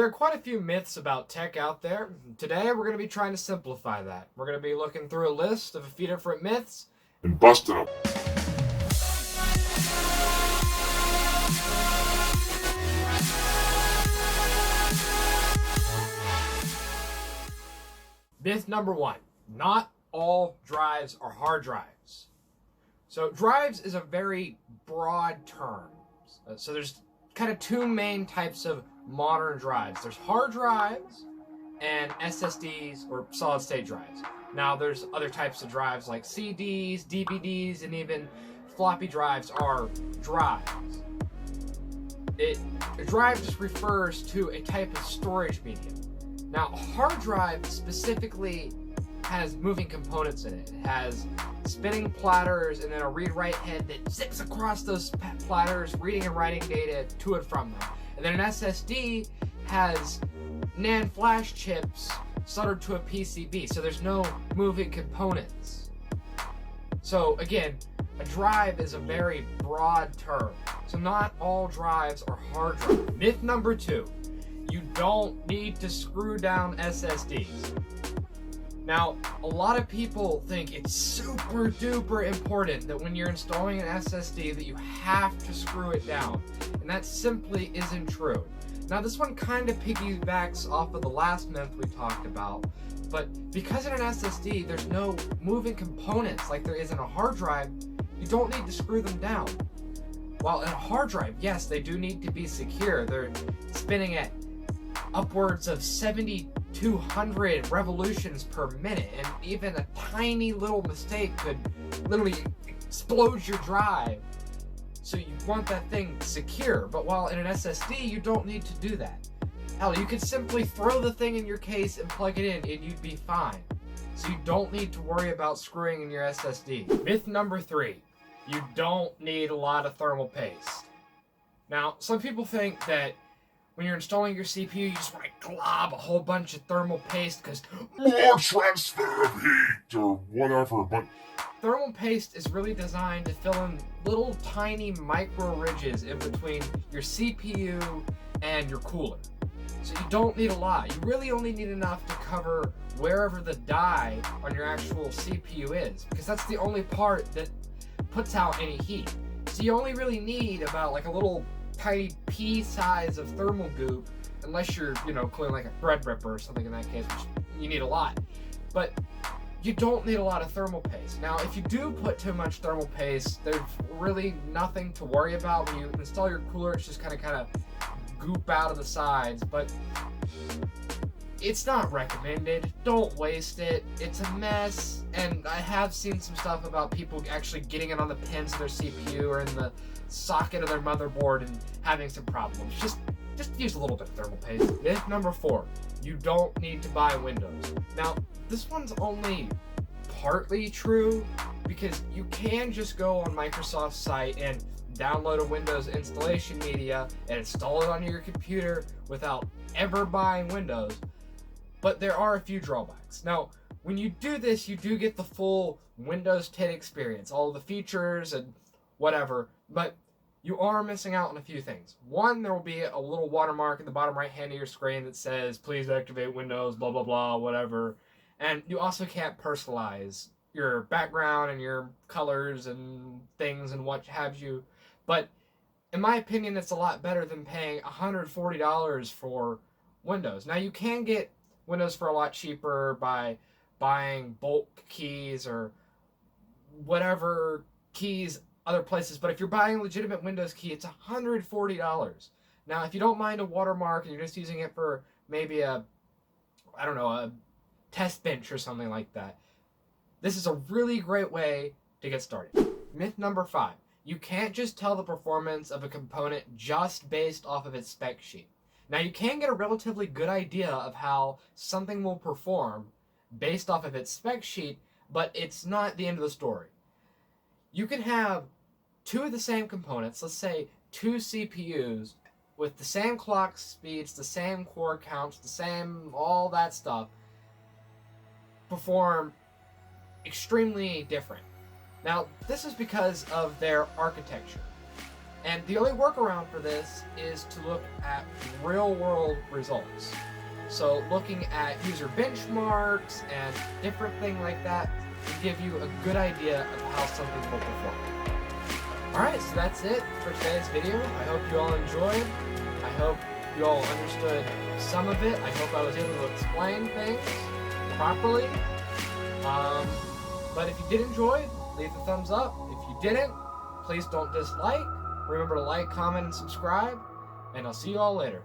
There are quite a few myths about tech out there. Today, we're going to be trying to simplify that. We're going to be looking through a list of a few different myths and busting them. Myth number one, not all drives are hard drives. So drives is a very broad term. So there's kind of two main types of modern drives. There's hard drives and SSDs or solid state drives. Now there's other types of drives like CDs, DVDs, and even floppy drives are drives. A drive just refers to a type of storage medium. Now, a hard drive specifically has moving components in it. It has spinning platters and then a read-write head that zips across those platters, reading and writing data to and from them. And then an SSD has NAND flash chips soldered to a PCB, so there's no moving components. So again, a drive is a very broad term. So not all drives are hard drives. Myth number two, you don't need to screw down SSDs. Now, a lot of people think it's super duper important that when you're installing an SSD that you have to screw it down, and that simply isn't true. Now, this one kind of piggybacks off of the last myth we talked about, but because in an SSD there's no moving components like there is in a hard drive, you don't need to screw them down. While in a hard drive, yes, they do need to be secure. They're spinning at upwards of 7,200 revolutions per minute, and even a tiny little mistake could literally explode your drive. So you want that thing secure, but while in an SSD, you don't need to do that. Hell, you could simply throw the thing in your case and plug it in, and you'd be fine. So you don't need to worry about screwing in your SSD. Myth number three, you don't need a lot of thermal paste. Now, some people think that when you're installing your CPU, you just want to glob a whole bunch of thermal paste because more transfer of heat or whatever, but thermal paste is really designed to fill in little tiny micro ridges in between your CPU and your cooler. So you don't need a lot. You really only need enough to cover wherever the die on your actual CPU is, because that's the only part that puts out any heat. So you only really need about like a little tiny pea size of thermal goop, unless you're, cooling like a bread ripper or something in that case, which you need a lot. But you don't need a lot of thermal paste. Now, if you do put too much thermal paste, there's really nothing to worry about. When you install your cooler, it's just kind of goop out of the sides, but it's not recommended. Don't waste it. It's a mess, and I have seen some stuff about people actually getting it on the pins of their CPU or in the socket of their motherboard and having some problems. Just use a little bit of thermal paste. Myth number four, you don't need to buy Windows. Now, this one's only partly true because you can just go on Microsoft's site and download a Windows installation media and install it on your computer without ever buying Windows. But there are a few drawbacks. Now, when you do this, you do get the full Windows 10 experience, all the features and whatever, but you are missing out on a few things. One, there will be a little watermark in the bottom right hand of your screen that says, please activate Windows, blah, blah, blah, whatever. And you also can't personalize your background and your colors and things and what have you. But in my opinion, it's a lot better than paying $140 for Windows. Now, you can get Windows for a lot cheaper by buying bulk keys or whatever keys other places, but if you're buying a legitimate Windows key, it's $140. Now, if you don't mind a watermark and you're just using it for maybe a test bench or something like that, this is a really great way to get started. Myth number five, you can't just tell the performance of a component just based off of its spec sheet. Now, you can get a relatively good idea of how something will perform based off of its spec sheet, but it's not the end of the story. You can have two of the same components, let's say two CPUs with the same clock speeds, the same core counts, the same all that stuff, perform extremely different. Now, this is because of their architecture. And the only workaround for this is to look at real-world results. So looking at user benchmarks and different things like that will give you a good idea of how something will perform. Alright, so that's it for today's video. I hope you all enjoyed. I hope you all understood some of it. I hope I was able to explain things properly. But if you did enjoy, leave a thumbs up. If you didn't, please don't dislike. Remember to like, comment, and subscribe. And I'll see you all later.